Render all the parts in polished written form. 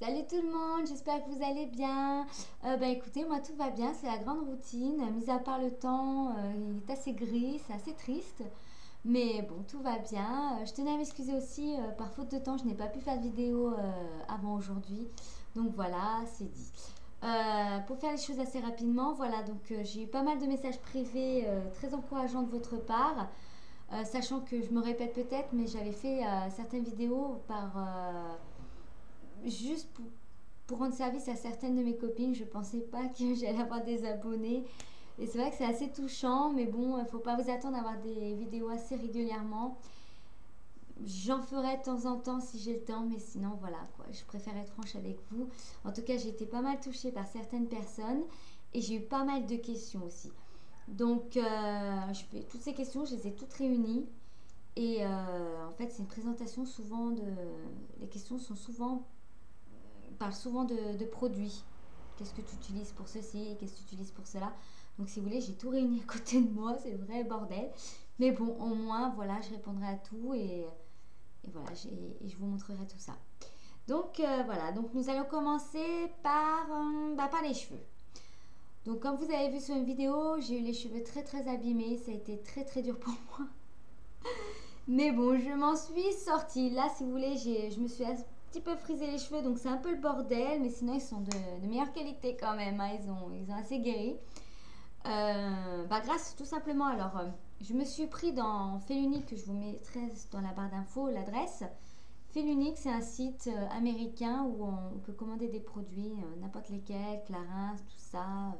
Salut tout le monde, j'espère que vous allez bien. Écoutez, moi tout va bien, c'est la grande routine. Mis à part le temps, il est assez gris, c'est assez triste. Mais bon, tout va bien. Je tenais à m'excuser aussi, par faute de temps, je n'ai pas pu faire de vidéo avant aujourd'hui. Donc voilà, c'est dit. Pour faire les choses assez rapidement, voilà, donc j'ai eu pas mal de messages privés très encourageants de votre part. Sachant que je me répète peut-être, mais j'avais fait certaines vidéos juste pour rendre service à certaines de mes copines. Je pensais pas que j'allais avoir des abonnés. Et c'est vrai que c'est assez touchant, mais bon, il faut pas vous attendre à avoir des vidéos assez régulièrement. J'en ferai de temps en temps si j'ai le temps, mais sinon voilà quoi. Je préfère être franche avec vous. En tout cas, j'ai été pas mal touchée par certaines personnes et j'ai eu pas mal de questions aussi. Donc, toutes ces questions, je les ai toutes réunies. Et en fait, c'est une présentation souvent de. Les questions sont souvent parle souvent de produits. Qu'est-ce que tu utilises pour ceci? Qu'est-ce que tu utilises pour cela? Donc si vous voulez, j'ai tout réuni à côté de moi, c'est le vrai bordel. Mais bon, au moins, voilà, je répondrai à tout et voilà, et je vous montrerai tout ça. Donc voilà, donc nous allons commencer par les cheveux. Donc comme vous avez vu sur une vidéo, j'ai eu les cheveux très très abîmés, ça a été très très dur pour moi. Mais bon, je m'en suis sortie. Là, si vous voulez, je me suis un petit peu frisé les cheveux, donc c'est un peu le bordel, mais sinon ils sont de meilleure qualité quand même, hein. Ils ont assez guéri. Grâce tout simplement, alors je me suis pris dans Felunique, que je vous mettrai dans la barre d'infos l'adresse. Felunique, c'est un site américain où on peut commander des produits, n'importe lesquels, Clarins, tout ça,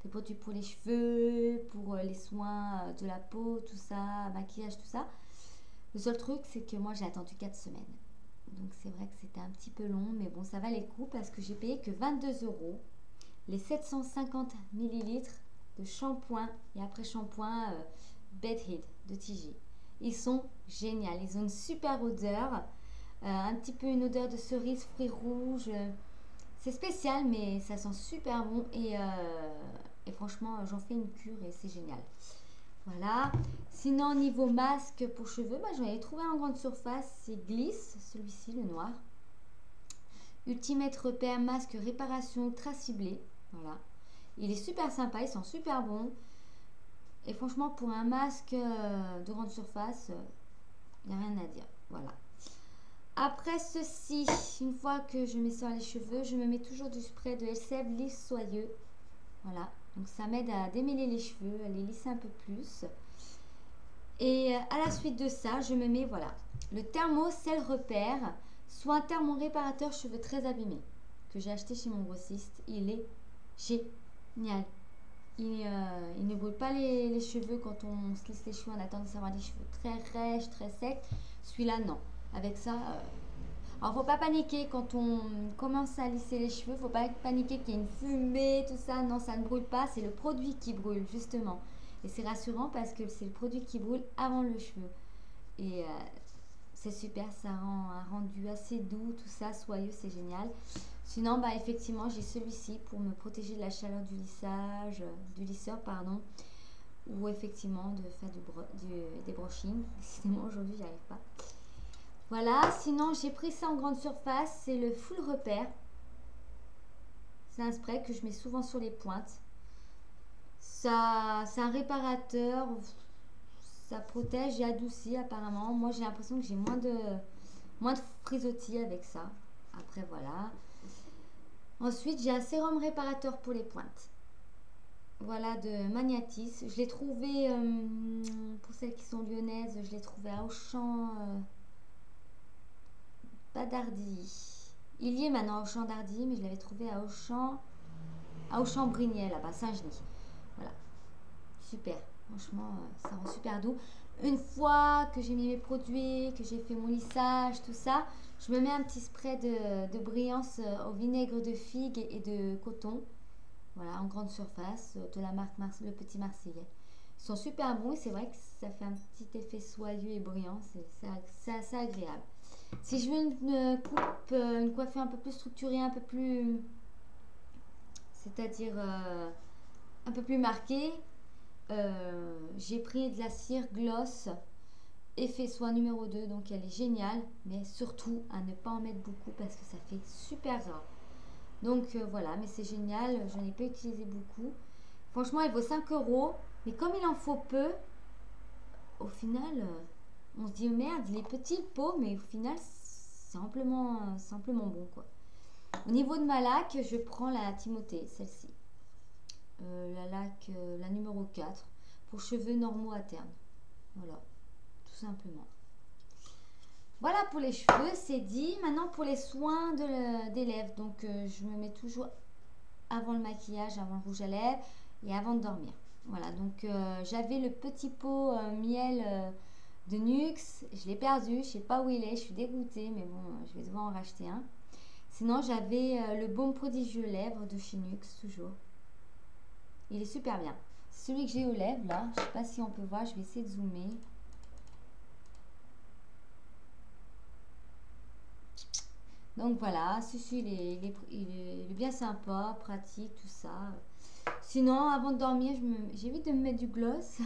des produits pour les cheveux, pour les soins de la peau, tout ça, maquillage, tout ça. Le seul truc, c'est que moi, j'ai attendu 4 semaines. Donc, c'est vrai que c'était un petit peu long, mais bon, ça valait le coup parce que j'ai payé que 22 € les 750 millilitres de shampoing et après shampoing Bed Head de Tigy. Ils sont géniaux. Ils ont une super odeur, un petit peu une odeur de cerise, fruits rouges. C'est spécial, mais ça sent super bon et franchement, j'en fais une cure et c'est génial. Voilà. Sinon, niveau masque pour cheveux, j'en ai trouvé en grande surface. C'est Gliss, celui-ci, le noir. Ultimate Repère masque réparation ultra ciblé. Voilà. Il est super sympa, il sent super bon. Et franchement, pour un masque de grande surface, il n'y a rien à dire. Voilà. Après ceci, une fois que je mets sur les cheveux, je me mets toujours du spray de Elseve lisse soyeux. Voilà. Donc ça m'aide à démêler les cheveux, à les lisser un peu plus. Et à la suite de ça, je me mets, voilà, le Thermo Cell Repère, soit un thermoréparateur cheveux très abîmés, que j'ai acheté chez mon grossiste. Il est génial. Il ne brûle pas les cheveux quand on se lisse les cheveux. On a tendance à avoir des cheveux très rêches, très secs. Celui-là, non. Avec ça, alors faut pas paniquer quand on commence à lisser les cheveux. Faut pas paniquer qu'il y ait une fumée, tout ça. Non, ça ne brûle pas. C'est le produit qui brûle, justement. Et c'est rassurant parce que c'est le produit qui brûle avant le cheveu. Et c'est super, ça rend un rendu assez doux, tout ça, soyeux, c'est génial. Sinon, effectivement, j'ai celui-ci pour me protéger de la chaleur du lissage, du lisseur, pardon. Ou effectivement de faire des brushings. Décidément, aujourd'hui, j'y arrive pas. Voilà, sinon, j'ai pris ça en grande surface. C'est le Full Repère. C'est un spray que je mets souvent sur les pointes. Ça, c'est un réparateur, ça protège et adoucit apparemment. Moi j'ai l'impression que j'ai moins de frisottis avec ça. Après voilà. Ensuite j'ai un sérum réparateur pour les pointes. Voilà de Magnatis. Je l'ai trouvé, pour celles qui sont lyonnaises, je l'ai trouvé à Auchan, pas d'Ardy. Il y est maintenant à Auchan d'Ardy, mais je l'avais trouvé à Auchan Brignais là-bas, Saint-Genis. Voilà. Super, franchement, ça rend super doux. Une fois que j'ai mis mes produits, que j'ai fait mon lissage, tout ça, je me mets un petit spray de brillance au vinaigre de figue et de coton. Voilà, en grande surface, de la marque Le Petit Marseillais. Ils sont super bons et c'est vrai que ça fait un petit effet soyeux et brillant. C'est assez agréable. Si je veux une coiffure un peu plus structurée, un peu plus... c'est-à-dire un peu plus marquée, j'ai pris de la cire gloss effet soin numéro 2, donc elle est géniale, mais surtout à ne pas en mettre beaucoup parce que ça fait super gras. Donc voilà, mais c'est génial, je n'ai pas utilisé beaucoup. Franchement, il vaut 5 euros, mais comme il en faut peu, au final, on se dit merde, il est petit le pot, mais au final, c'est amplement bon quoi. Au niveau de ma laque, je prends la Timothée, celle-ci. La laque, la numéro 4, pour cheveux normaux à terme. Voilà, tout simplement. Voilà pour les cheveux, c'est dit. Maintenant pour les soins des lèvres. Donc je me mets toujours avant le maquillage, avant le rouge à lèvres et avant de dormir. Voilà, donc j'avais le petit pot miel de Nuxe. Je l'ai perdu, je sais pas où il est, je suis dégoûtée, mais bon, je vais devoir en racheter un. Sinon j'avais le baume prodigieux lèvres de chez Nuxe, toujours. Il est super bien. C'est celui que j'ai aux lèvres là. Je sais pas si on peut voir, je vais essayer de zoomer. Donc voilà, celui-ci il est bien sympa, pratique, tout ça. Sinon, avant de dormir, j'évite de me mettre du gloss.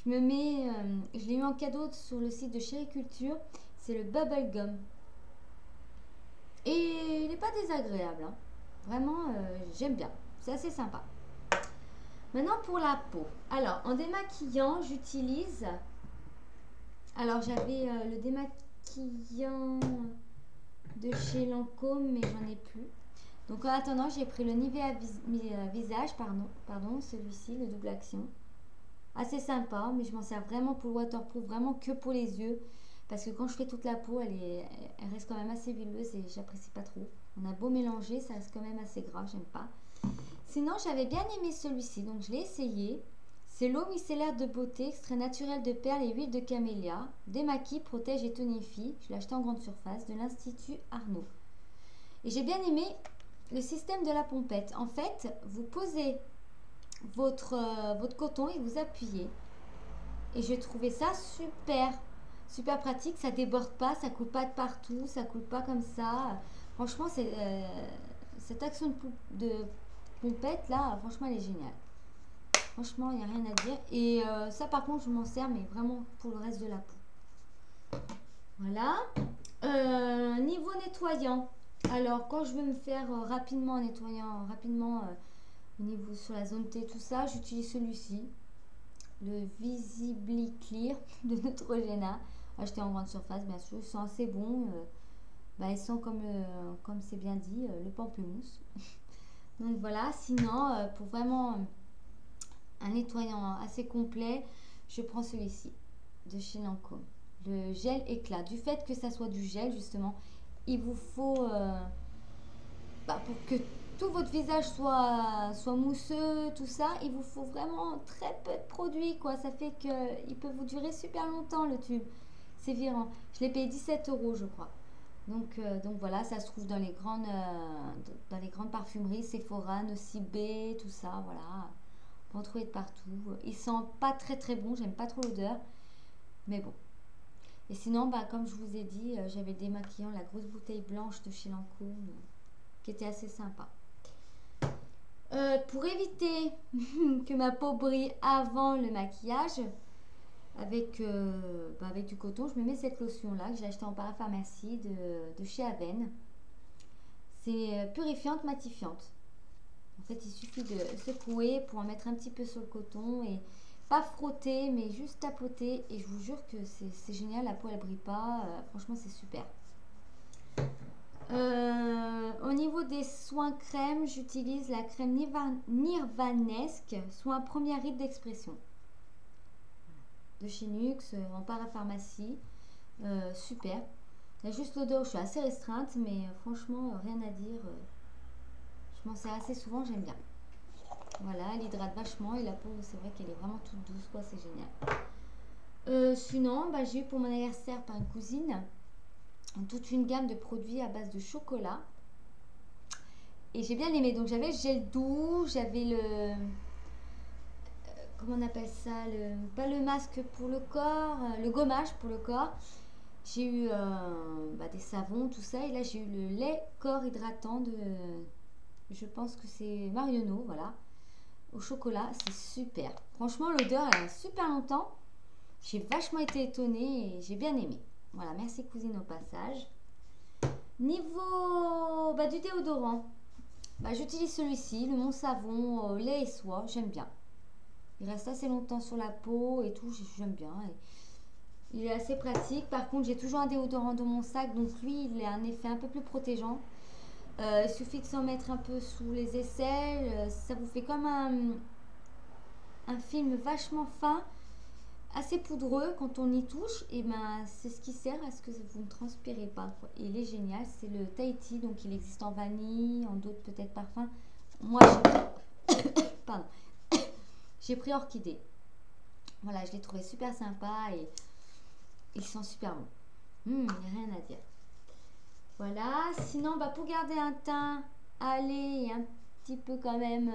Je l'ai eu en cadeau sur le site de Chériculture. C'est le Bubble Gum. Et il n'est pas désagréable, hein. Vraiment, j'aime bien. C'est assez sympa. Maintenant pour la peau. Alors, en démaquillant, j'utilise... Alors, j'avais le démaquillant de chez Lancôme, mais j'en ai plus. Donc, en attendant, j'ai pris le Nivea Visage, pardon, celui-ci, le double action. Assez sympa, mais je m'en sers vraiment pour le waterproof, vraiment que pour les yeux. Parce que quand je fais toute la peau, elle reste quand même assez huileuse et j'apprécie pas trop. On a beau mélanger, ça reste quand même assez gras, j'aime pas. Sinon, j'avais bien aimé celui-ci, donc je l'ai essayé. C'est l'eau micellaire de beauté, extrait naturel de perles et huile de camélia. Démaquille, protège et tonifie. Je l'ai acheté en grande surface de l'Institut Arnaud. Et j'ai bien aimé le système de la pompette. En fait, vous posez votre coton et vous appuyez. Et j'ai trouvé ça super pratique. Ça déborde pas, ça coule pas de partout, ça coule pas comme ça. Franchement, cette action de pompette là, franchement, elle est géniale. Franchement, il n'y a rien à dire. Et ça, par contre, je m'en sers, mais vraiment pour le reste de la peau. Voilà. Niveau nettoyant. Alors, quand je veux me faire rapidement, nettoyant rapidement au niveau sur la zone T, tout ça, j'utilise celui-ci. Le Visibly Clear de Neutrogena. Acheté en grande surface, bien sûr. Ils sont assez bons. Ils sont comme c'est bien dit, le pamplemousse. Donc voilà. Sinon, pour vraiment... un nettoyant assez complet, je prends celui-ci de chez Lancôme, le gel éclat. Du fait que ça soit du gel, justement, il vous faut pour que tout votre visage soit mousseux, tout ça, il vous faut vraiment très peu de produits, quoi. Ça fait qu'il peut vous durer super longtemps, le tube. C'est virant. Je l'ai payé 17 euros, je crois. Donc voilà, ça se trouve dans les grandes parfumeries, Sephora, Nocibé, tout ça, voilà. On peut en trouver de partout. Il sent pas très bon, j'aime pas trop l'odeur, mais bon. Et sinon, comme je vous ai dit, j'avais démaquillant la grosse bouteille blanche de chez Lancôme, qui était assez sympa. Pour éviter que ma peau brille avant le maquillage, avec du coton, je me mets cette lotion là que j'ai acheté en parapharmacie de chez Aven. C'est purifiante, matifiante. En fait, il suffit de secouer pour en mettre un petit peu sur le coton et pas frotter, mais juste tapoter. Et je vous jure que c'est génial, la peau elle brille pas. Franchement, c'est super. Au niveau des soins crème, j'utilise la crème Nirvanesque, soin première ride d'expression. De chez Nuxe, en parapharmacie. Super. Il y a juste l'odeur, je suis assez restreinte, mais franchement, rien à dire. Je m'en sers assez souvent, j'aime bien. Voilà, elle hydrate vachement et la peau, c'est vrai qu'elle est vraiment toute douce, quoi, c'est génial. Sinon, j'ai eu pour mon anniversaire par une cousine toute une gamme de produits à base de chocolat. Et j'ai bien aimé. Donc j'avais le gel doux, j'avais le... comment on appelle ça, pas le masque pour le corps, le gommage pour le corps. J'ai eu des savons, tout ça. Et là, j'ai eu le lait corps hydratant de... je pense que c'est Marionneau, voilà. Au chocolat, c'est super. Franchement, l'odeur, elle a super longtemps. J'ai vachement été étonnée et j'ai bien aimé. Voilà, merci cousine au passage. Niveau du déodorant, j'utilise celui-ci, le Mon Savon lait et soie, j'aime bien. Il reste assez longtemps sur la peau et tout, j'aime bien. Il est assez pratique. Par contre, j'ai toujours un déodorant dans mon sac, donc lui, il a un effet un peu plus protégeant. Il suffit de s'en mettre un peu sous les aisselles. Ça vous fait comme un film vachement fin, assez poudreux. Quand on y touche, et c'est ce qui sert à ce que vous ne transpirez pas, quoi. Et il est génial. C'est le Tahiti, donc il existe en vanille, en d'autres peut-être parfums. Moi, pardon. J'ai pris Orchidée. Voilà, je l'ai trouvé super sympa et il sent super bon. Il n'y a rien à dire. Voilà, sinon pour garder un teint allé et un petit peu quand même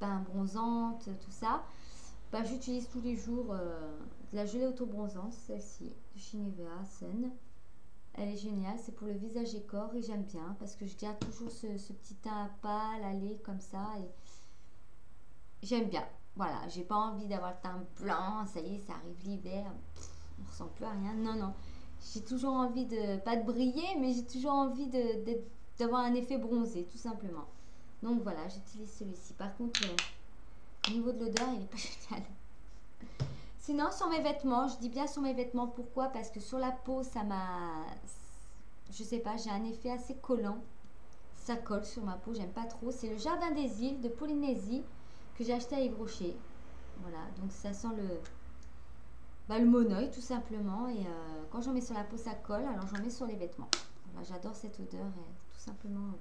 bronzante, tout ça, j'utilise tous les jours de la gelée auto-bronzante, celle-ci, de chez Nivea Sun. Elle est géniale, c'est pour le visage et corps et j'aime bien parce que je garde toujours ce petit teint pâle, allé comme ça et j'aime bien. Voilà, j'ai pas envie d'avoir le teint blanc, ça y est, ça arrive l'hiver, on ressent plus à rien. Non, non. J'ai toujours envie de, pas de briller, mais j'ai toujours envie d'avoir un effet bronzé, tout simplement. Donc voilà, j'utilise celui-ci. Par contre, au niveau de l'odeur, il n'est pas génial. Sinon, sur mes vêtements, je dis bien sur mes vêtements, pourquoi? Parce que sur la peau, ça m'a... Je sais pas, j'ai un effet assez collant. Ça colle sur ma peau, j'aime pas trop. C'est le Jardin des Îles de Polynésie que j'ai acheté à Yves Rocher. Voilà, donc ça sent le monoeil tout simplement et quand j'en mets sur la peau ça colle, alors j'en mets sur les vêtements. Voilà, j'adore cette odeur, elle est tout simplement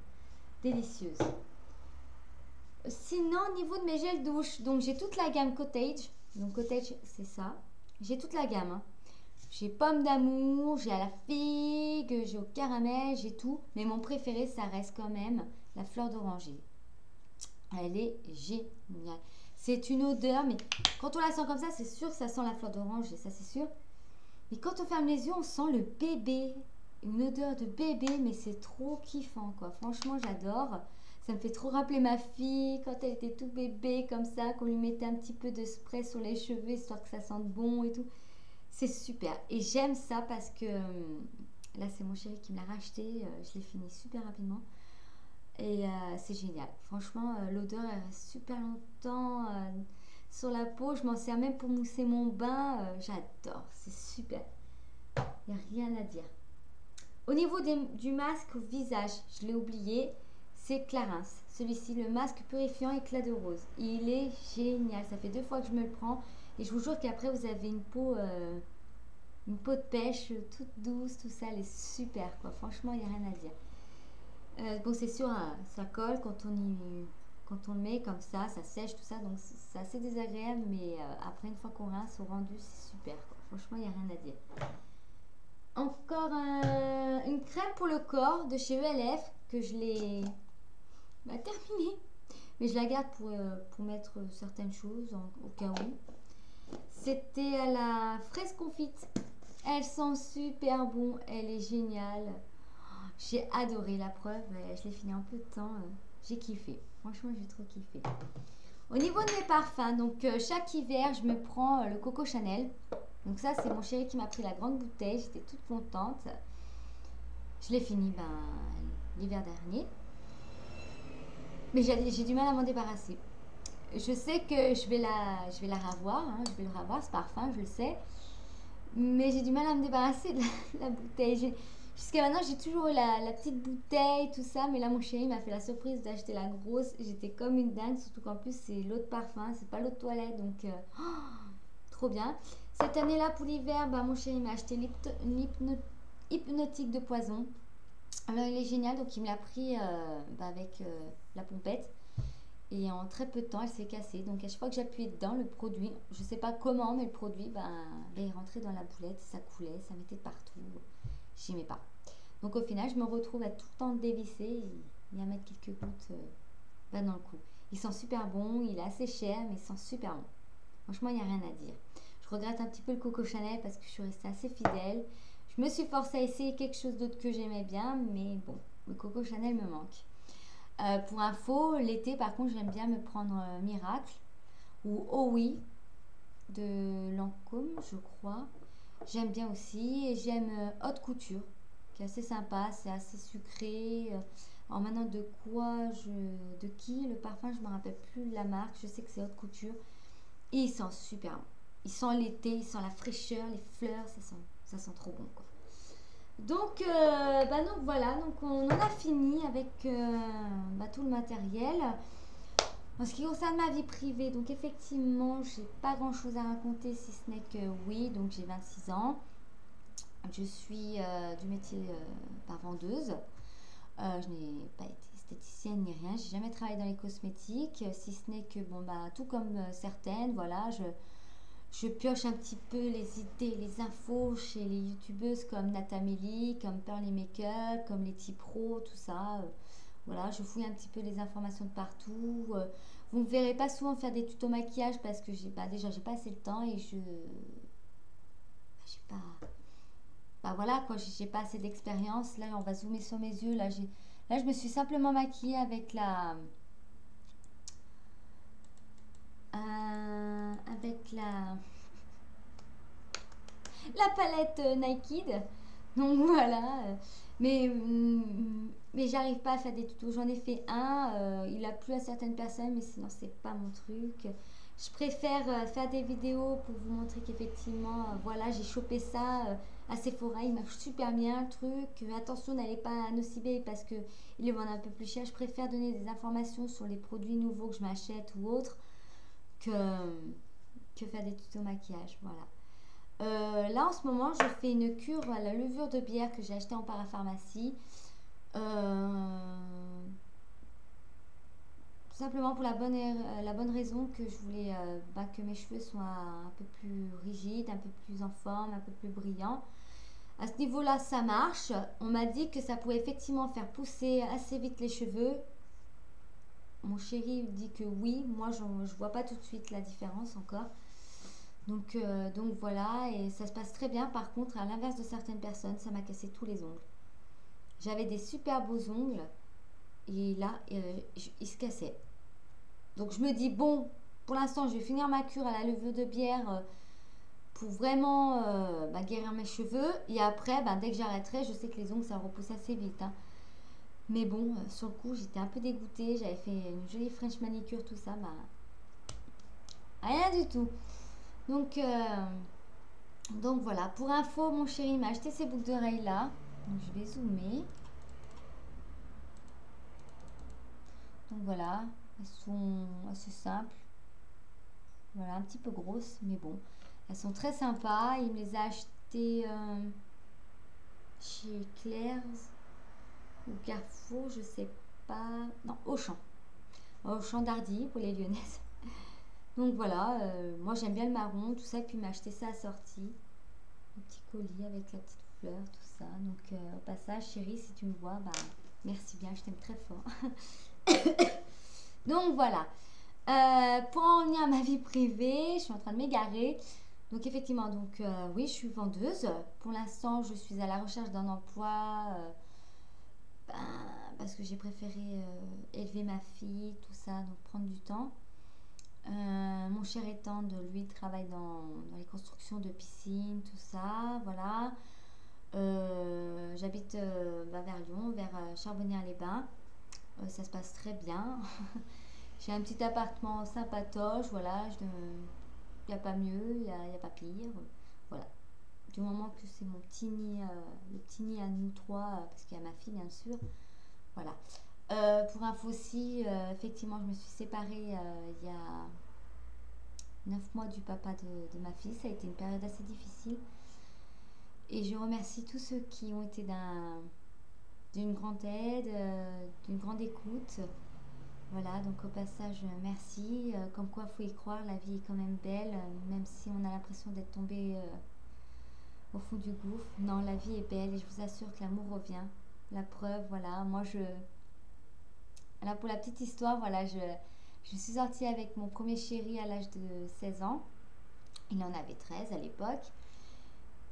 délicieuse. Sinon au niveau de mes gels douche, donc j'ai toute la gamme Cottage, donc Cottage c'est ça, j'ai toute la gamme, hein. J'ai pomme d'amour, j'ai à la figue, j'ai au caramel, j'ai tout, mais mon préféré ça reste quand même la fleur d'oranger. Elle est géniale. C'est une odeur, mais quand on la sent comme ça, c'est sûr que ça sent la fleur d'orange, et ça c'est sûr. Mais quand on ferme les yeux, on sent le bébé. Une odeur de bébé, mais c'est trop kiffant, quoi. Franchement, j'adore. Ça me fait trop rappeler ma fille, quand elle était tout bébé, comme ça, qu'on lui mettait un petit peu de spray sur les cheveux, histoire que ça sente bon et tout. C'est super. Et j'aime ça parce que, là, c'est mon chéri qui me l'a racheté. Je l'ai fini super rapidement. Et c'est génial. Franchement, l'odeur elle reste super longtemps sur la peau. Je m'en sers même pour mousser mon bain. J'adore. C'est super. Il n'y a rien à dire. Au niveau du masque au visage, je l'ai oublié. C'est Clarins. Celui-ci, le masque purifiant éclat de rose. Il est génial. Ça fait 2 fois que je me le prends. Et je vous jure qu'après, vous avez une peau de pêche toute douce. Tout ça, elle est super, quoi. Franchement, il n'y a rien à dire. Bon, c'est sûr, hein, ça colle quand on le met comme ça sèche tout ça, donc c'est assez désagréable, mais après une fois qu'on rince au rendu, c'est super, quoi. Franchement, il n'y a rien à dire. Encore une crème pour le corps de chez ELF que je l'ai terminée, mais je la garde pour mettre certaines choses au cas où. C'était à la fraise confite. Elle sent super bon, elle est géniale. J'ai adoré, la preuve, je l'ai fini en peu de temps, j'ai kiffé, franchement j'ai trop kiffé. Au niveau de mes parfums, donc chaque hiver je me prends le Coco Chanel, donc ça c'est mon chéri qui m'a pris la grande bouteille, j'étais toute contente. Je l'ai fini l'hiver dernier, mais j'ai du mal à m'en débarrasser. Je sais que je vais la revoir, hein, je vais le revoir ce parfum, je le sais, mais j'ai du mal à me débarrasser de la bouteille. Jusqu'à maintenant, j'ai toujours eu la petite bouteille, tout ça. Mais là, mon chéri m'a fait la surprise d'acheter la grosse. J'étais comme une dingue, surtout qu'en plus, c'est l'eau de parfum, c'est pas l'eau de toilette. Donc, trop bien. Cette année-là, pour l'hiver, mon chéri m'a acheté l'hypnotique de poison. Alors, il est génial. Donc, il me l'a pris avec la pompette. Et en très peu de temps, elle s'est cassée. Donc, à chaque fois que j'appuyais dedans, le produit, je sais pas comment, mais le produit, il rentrait dans la boulette. Ça coulait, ça mettait partout. J'aimais pas. Donc au final, je me retrouve à tout le temps dévisser et à mettre quelques gouttes dans le cou. Il sent super bon, il est assez cher, mais il sent super bon. Franchement, il n'y a rien à dire. Je regrette un petit peu le Coco Chanel parce que je suis restée assez fidèle. Je me suis forcée à essayer quelque chose d'autre que j'aimais bien, mais bon, le Coco Chanel me manque. Pour info, l'été, par contre, j'aime bien me prendre Miracle ou Oh Oui. de Lancôme, je crois. J'aime bien aussi. Et j'aime Haute Couture, qui est assez sympa, c'est assez sucré. Alors maintenant, de qui le parfum, je me rappelle plus de la marque. Je sais que c'est Haute Couture. Et il sent super bon. Il sent l'été, il sent la fraîcheur, les fleurs, ça sent trop bon, quoi. Donc voilà, donc on en a fini avec tout le matériel. En ce qui concerne ma vie privée, donc effectivement, j'ai pas grand chose à raconter si ce n'est que oui, donc j'ai 26 ans. Je suis du métier vendeuse. Je n'ai pas été esthéticienne ni rien, j'ai jamais travaillé dans les cosmétiques, si ce n'est que tout comme certaines, voilà, je pioche un petit peu les idées, les infos chez les youtubeuses comme Natamélie, comme Pearly Makeup, comme Letty Pro, tout ça. Voilà, je fouille un petit peu les informations de partout. Vous ne me verrez pas souvent faire des tutos maquillage parce que déjà j'ai pas assez le temps et j'ai pas voilà quoi, j'ai pas assez d'expérience. Là, on va zoomer sur mes yeux. Là, je me suis simplement maquillée avec la palette Naked. Donc voilà. Mais j'arrive pas à faire des tutos. J'en ai fait un. Il a plu à certaines personnes, mais sinon c'est pas mon truc. Je préfère faire des vidéos pour vous montrer qu'effectivement, voilà, j'ai chopé ça à Sephora. Il marche super bien le truc. Attention, n'allez pas à Nocibé parce que ils les vendent un peu plus cher. Je préfère donner des informations sur les produits nouveaux que je m'achète ou autres que, que faire des tutos maquillage. Voilà. Là en ce moment je fais une cure à la levure de bière que j'ai acheté en parapharmacie, simplement pour la bonne raison que je voulais que mes cheveux soient un peu plus rigides, un peu plus en forme, un peu plus brillants. À ce niveau là ça marche. On m'a dit que ça pouvait effectivement faire pousser assez vite les cheveux. Mon chéri dit que oui, moi je vois pas tout de suite la différence encore. Donc voilà, et ça se passe très bien. Par contre, à l'inverse de certaines personnes, ça m'a cassé tous les ongles. J'avais des super beaux ongles et là, ils se cassaient. Donc je me dis, bon, pour l'instant, je vais finir ma cure à la levure de bière pour vraiment guérir mes cheveux. Et après, dès que j'arrêterai, je sais que les ongles, ça repousse assez vite, hein. Mais bon, sur le coup, j'étais un peu dégoûtée. J'avais fait une jolie French manicure, tout ça. Rien du tout. Donc, Donc voilà, pour info, mon chéri m'a acheté ces boucles d'oreilles là. Donc je vais zoomer. Donc voilà, elles sont assez simples. Voilà, un petit peu grosses, mais bon. Elles sont très sympas. Il me les a achetées chez Claire's ou Carrefour, je sais pas. Non, Auchan. Auchan d'Hardy pour les Lyonnaises. Donc voilà, moi j'aime bien le marron, tout ça. Et puis il m'a acheté ça assorti. Un petit colis avec la petite fleur, tout ça. Donc au passage, chérie, si tu me vois, merci bien, je t'aime très fort. Donc voilà. Pour en venir à ma vie privée, je suis en train de m'égarer. Donc effectivement, oui, je suis vendeuse. Pour l'instant, je suis à la recherche d'un emploi parce que j'ai préféré élever ma fille, tout ça, donc prendre du temps. Mon cher étant de lui travaille dans les constructions de piscines, tout ça, voilà. J'habite vers Lyon, vers Charbonnières-les-Bains. Ça se passe très bien. J'ai un petit appartement sympatoche, voilà. Il n'y a pas mieux, il n'y a pas pire. Voilà. Du moment que c'est mon petit nid, le petit nid à nous trois, parce qu'il y a ma fille bien sûr. Voilà. Pour info aussi, effectivement, je me suis séparée il y a 9 mois du papa de ma fille. Ça a été une période assez difficile. Et je remercie tous ceux qui ont été d'une grande aide, d'une grande écoute. Voilà, donc au passage, merci. Comme quoi, il faut y croire, la vie est quand même belle, même si on a l'impression d'être tombé au fond du gouffre. Non, la vie est belle et je vous assure que l'amour revient. La preuve, voilà, Voilà, pour la petite histoire, voilà, je suis sortie avec mon premier chéri à l'âge de 16 ans. Il en avait 13 à l'époque.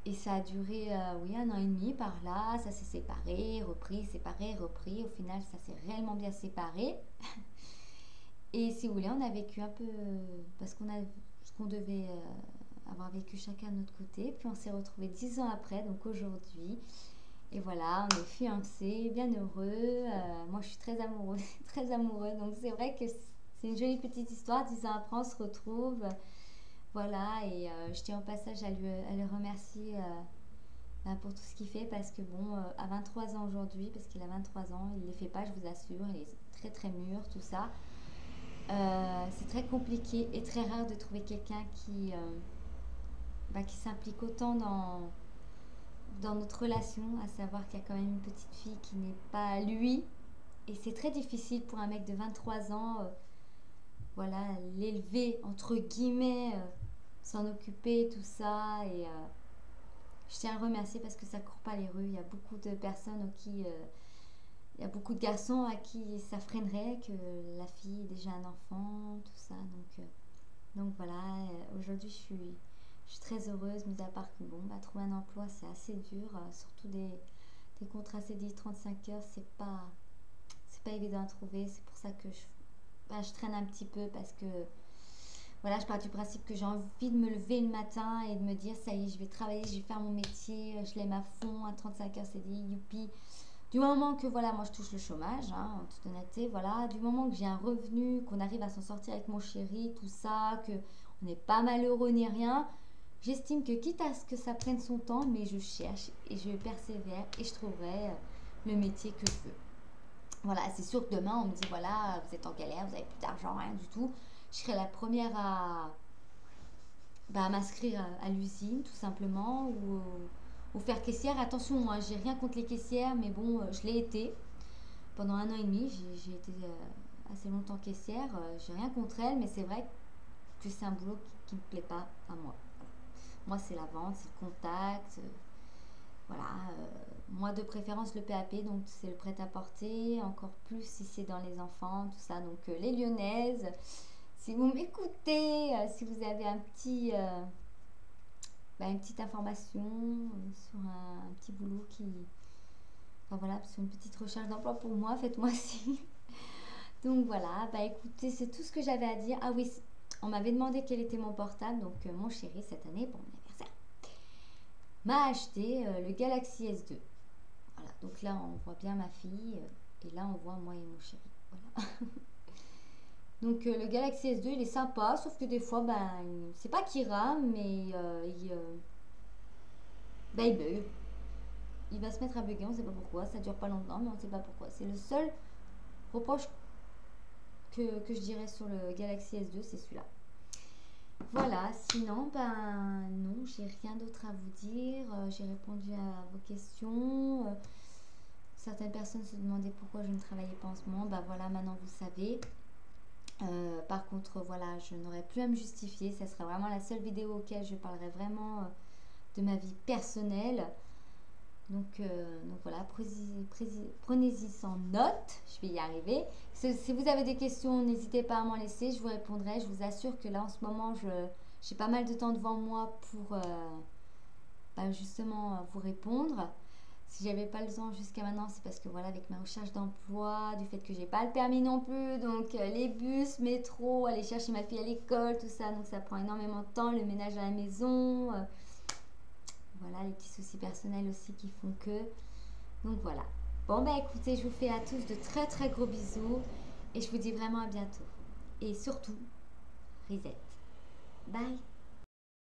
Et ça a duré, oui, 1 an et demi par là. Ça s'est séparé, repris, séparé, repris. Au final, ça s'est réellement bien séparé. Et si vous voulez, on a vécu un peu... Parce qu'on a ce qu'on devait avoir vécu chacun de notre côté. Puis on s'est retrouvés 10 ans après, donc aujourd'hui. Et voilà, on est fiancés, bien heureux. Moi, je suis très amoureuse, très amoureux. Donc c'est vrai que c'est une jolie petite histoire. 10 ans après, on se retrouve. Voilà, et je tiens au passage à le remercier pour tout ce qu'il fait parce que bon, à 23 ans aujourd'hui, parce qu'il a 23 ans, il ne les fait pas, je vous assure, il est très très mûr, tout ça. C'est très compliqué et très rare de trouver quelqu'un qui s'implique autant dans notre relation, à savoir qu'il y a quand même une petite fille qui n'est pas lui. Et c'est très difficile pour un mec de 23 ans, voilà, l'élever, entre guillemets, s'en occuper, tout ça. Et je tiens à le remercier parce que ça court pas les rues. Il y a beaucoup de personnes il y a beaucoup de garçons à qui ça freinerait que la fille ait déjà un enfant, tout ça. Donc voilà, aujourd'hui je suis très heureuse, mis à part que bon, trouver un emploi c'est assez dur, surtout des contrats CDI 35 heures, c'est pas évident à trouver. C'est pour ça que je traîne un petit peu parce que voilà, je pars du principe que j'ai envie de me lever le matin et de me dire ça y est, je vais travailler, je vais faire mon métier, je l'aime à fond, à 35 heures CDI, youpi. Du moment que voilà, moi je touche le chômage, en toute honnêteté, voilà, du moment que j'ai un revenu, qu'on arrive à s'en sortir avec mon chéri, tout ça, que on n'est pas malheureux ni rien, j'estime que quitte à ce que ça prenne son temps, mais je cherche et je persévère et je trouverai le métier que je veux. Voilà, c'est sûr que demain on me dit voilà, vous êtes en galère, vous n'avez plus d'argent, rien du tout. Je serai la première à m'inscrire à l'usine tout simplement ou faire caissière. Attention, j'ai rien contre les caissières, mais bon, je l'ai été pendant 1 an et demi. J'ai été assez longtemps caissière. J'ai rien contre elle, mais c'est vrai que c'est un boulot qui me plaît pas à moi. Moi, c'est la vente, c'est le contact. Voilà. Moi, de préférence, le PAP, donc c'est le prêt-à-porter. Encore plus si c'est dans les enfants, tout ça. Donc, les Lyonnaises, si vous m'écoutez, si vous avez une petite information sur un petit boulot enfin voilà, sur une petite recherche d'emploi pour moi, faites-moi signe. Donc voilà, écoutez, c'est tout ce que j'avais à dire. Ah oui, on m'avait demandé quel était mon portable, donc mon chéri, cette année, pour mon anniversaire, m'a acheté le Galaxy S2. Voilà, donc là, on voit bien ma fille, et là, on voit moi et mon chéri. Voilà. Donc le Galaxy S2 il est sympa, sauf que des fois c'est pas qu'il rame, mais il bug. Il va se mettre à bugger, on sait pas pourquoi, ça dure pas longtemps, mais on sait pas pourquoi. C'est le seul reproche que je dirais sur le Galaxy S2, c'est celui-là. Voilà, sinon non, j'ai rien d'autre à vous dire. J'ai répondu à vos questions. Certaines personnes se demandaient pourquoi je ne travaillais pas en ce moment. Voilà, maintenant vous savez. Par contre, voilà, je n'aurai plus à me justifier. Ça sera vraiment la seule vidéo auquel je parlerai vraiment de ma vie personnelle. Donc voilà, prenez-y sans note. Je vais y arriver. Si vous avez des questions, n'hésitez pas à m'en laisser. Je vous répondrai. Je vous assure que là, en ce moment, j'ai pas mal de temps devant moi pour justement vous répondre. Si j'avais pas le temps jusqu'à maintenant, c'est parce que voilà, avec ma recherche d'emploi, du fait que j'ai pas le permis non plus, donc les bus, métro, aller chercher ma fille à l'école, tout ça, donc ça prend énormément de temps, le ménage à la maison, voilà, les petits soucis personnels aussi qui font que. Donc voilà. Bon écoutez, je vous fais à tous de très très gros bisous et je vous dis vraiment à bientôt. Et surtout, reset. Bye.